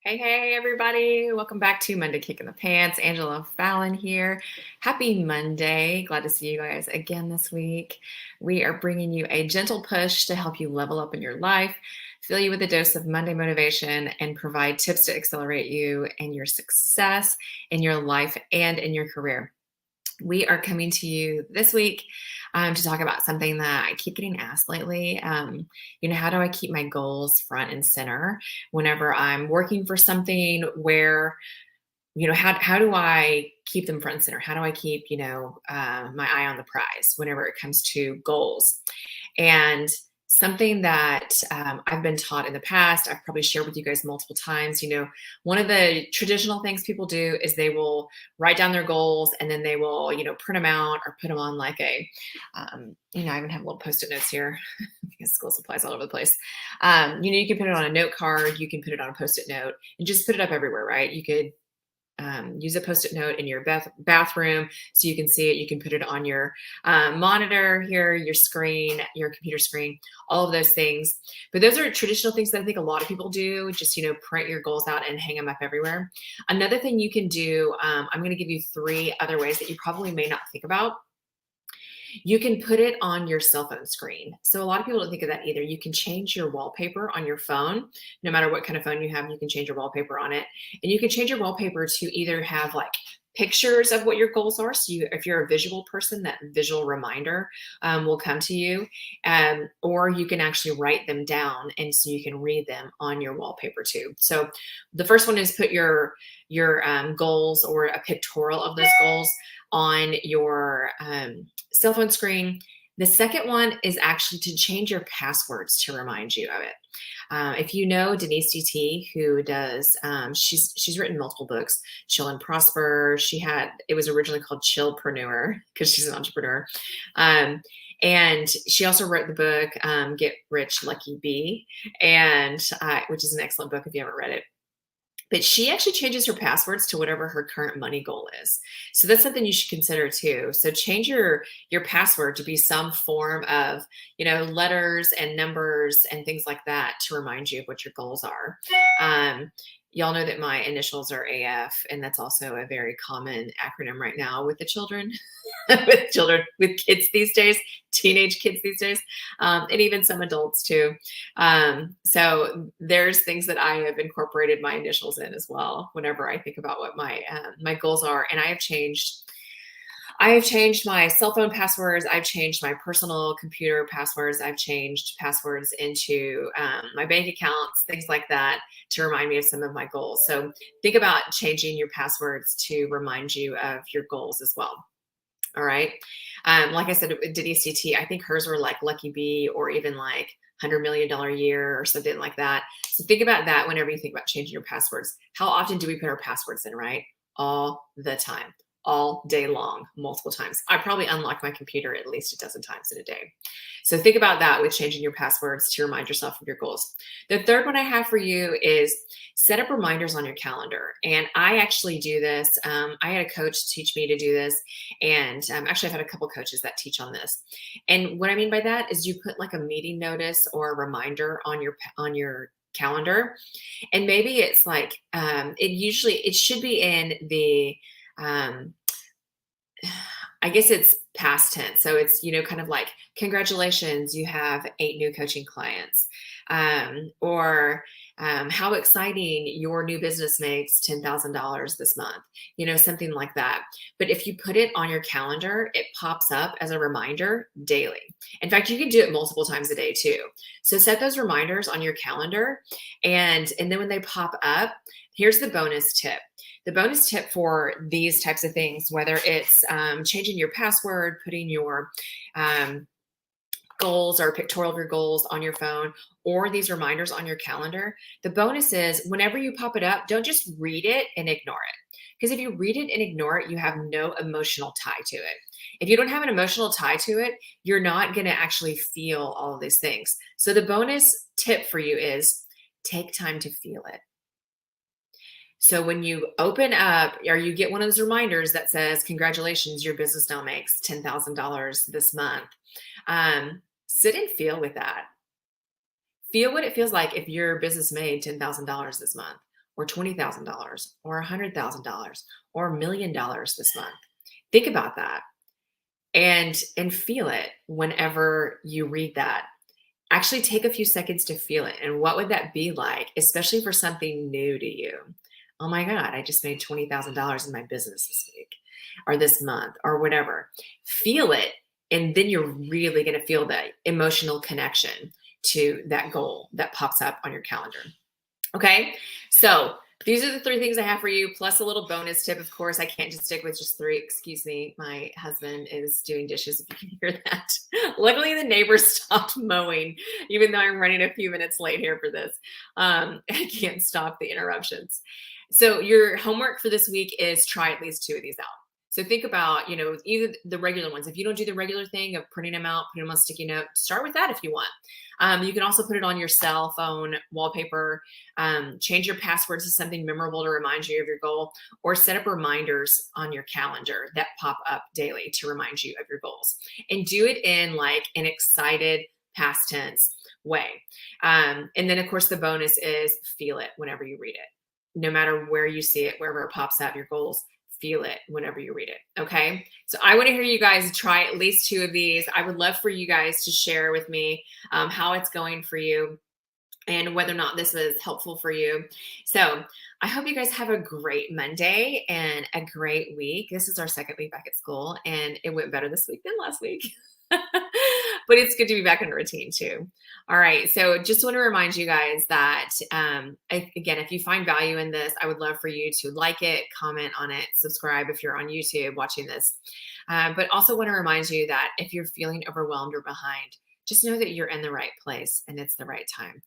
Hey, everybody. Welcome back to Monday Kick in the Pants. Angela Fallon here. Happy Monday. Glad to see you guys again this week. We are bringing you a gentle push to help you level up in your life, fill you with a dose of Monday motivation, and provide tips to accelerate you and your success in your life and in your career. We are coming to you this week to talk about something that I keep getting asked lately. How do I keep my goals front and center whenever I'm working for something where, how do I keep them front and center? How do I keep, my eye on the prize whenever it comes to goals? And something that I've been taught in the past, I've probably shared with you guys multiple times. One of the traditional things people do is they will write down their goals and then they will, print them out or put them on like I even have little post-it notes here because school supplies all over the place. You can put it on a note card, you can put it on a post-it note and just put it up everywhere, right? You could use a post-it note in your bathroom so you can see it. You can put it on your monitor here, your screen, your computer screen, all of those things. But those are traditional things that I think a lot of people do, just, print your goals out and hang them up everywhere. Another thing you can do, I'm going to give you 3 other ways that you probably may not think about. You can put it on your cell phone screen. So a lot of people don't think of that either. You can change your wallpaper on your phone. No matter what kind of phone you have, you can change your wallpaper on it. And you can change your wallpaper to either have like pictures of what your goals are. So if you're a visual person, that visual reminder will come to you. Or you can actually write them down and so you can read them on your wallpaper too. So the first one is put your goals or a pictorial of those goals on your cell phone screen. The second one is actually to change your passwords to remind you of it. If you know Denise DT, who does, she's written multiple books, Chill and Prosper. It was originally called Chillpreneur because she's an entrepreneur. And she also wrote the book, Get Rich, Lucky Bee, and which is an excellent book if you haven't read it. But she actually changes her passwords to whatever her current money goal is. So that's something you should consider too. So change your password to be some form of, letters and numbers and things like that to remind you of what your goals are. Y'all know that my initials are AF, and that's also a very common acronym right now with the children, with kids these days, teenage kids these days, and even some adults too. So there's things that I have incorporated my initials in as well whenever I think about what my goals are, and I have changed my cell phone passwords. I've changed my personal computer passwords. I've changed passwords into my bank accounts, things like that, to remind me of some of my goals. So think about changing your passwords to remind you of your goals as well. All right. Like I said, Denise DT, I think hers were like Lucky Bee or even like $100 million year or something like that. So think about that whenever you think about changing your passwords. How often do we put our passwords in, right? All the time. All day long, multiple times. I probably unlock my computer at least a dozen times in a day. So think about that with changing your passwords to remind yourself of your goals. The third one I have for you is set up reminders on your calendar. And I actually do this. I had a coach teach me to do this. And actually, I've had a couple coaches that teach on this. And what I mean by that is you put like a meeting notice or a reminder on your calendar. And maybe it's like, it should be in the, I guess it's past tense. So it's, kind of like, congratulations, you have 8 new coaching clients. Or how exciting, your new business makes $10,000 this month, something like that. But if you put it on your calendar, it pops up as a reminder daily. In fact, you can do it multiple times a day too. So set those reminders on your calendar. And then when they pop up, here's the bonus tip. The bonus tip for these types of things, whether it's changing your password, putting your goals or pictorial of your goals on your phone, or these reminders on your calendar, the bonus is whenever you pop it up, don't just read it and ignore it. Because if you read it and ignore it, you have no emotional tie to it. If you don't have an emotional tie to it, you're not going to actually feel all of these things. So the bonus tip for you is take time to feel it. So when you open up or you get one of those reminders that says, congratulations, your business now makes $10,000 this month, sit and feel with that. Feel what it feels like if your business made $10,000 this month or $20,000 or $100,000 or $1 million this month? Think about that and feel it whenever you read that. Actually take a few seconds to feel it. And what would that be like, especially for something new to you? Oh my God, I just made $20,000 in my business this week or this month or whatever. Feel it. And then you're really going to feel that emotional connection to that goal that pops up on your calendar. Okay. So these are the 3 things I have for you, plus a little bonus tip. Of course, I can't just stick with just 3. Excuse me. My husband is doing dishes, if you can hear that. Luckily, the neighbors stopped mowing, even though I'm running a few minutes late here for this. I can't stop the interruptions. So your homework for this week is try at least 2 of these out. So think about, either the regular ones. If you don't do the regular thing of printing them out, putting them on a sticky note, start with that if you want. You can also put it on your cell phone wallpaper, change your passwords to something memorable to remind you of your goal, or set up reminders on your calendar that pop up daily to remind you of your goals. And do it in like an excited past tense way. And then of course the bonus is feel it whenever you read it. No matter where you see it, wherever it pops up, your goals, feel it whenever you read it. Okay. So I want to hear you guys try at least 2 of these. I would love for you guys to share with me how it's going for you and whether or not this was helpful for you. So I hope you guys have a great Monday and a great week. This is our 2nd week back at school and it went better this week than last week. But it's good to be back in a routine too. All right. So just want to remind you guys that, again, if you find value in this, I would love for you to like it, comment on it, subscribe if you're on YouTube watching this. But also want to remind you that if you're feeling overwhelmed or behind, just know that you're in the right place and it's the right time.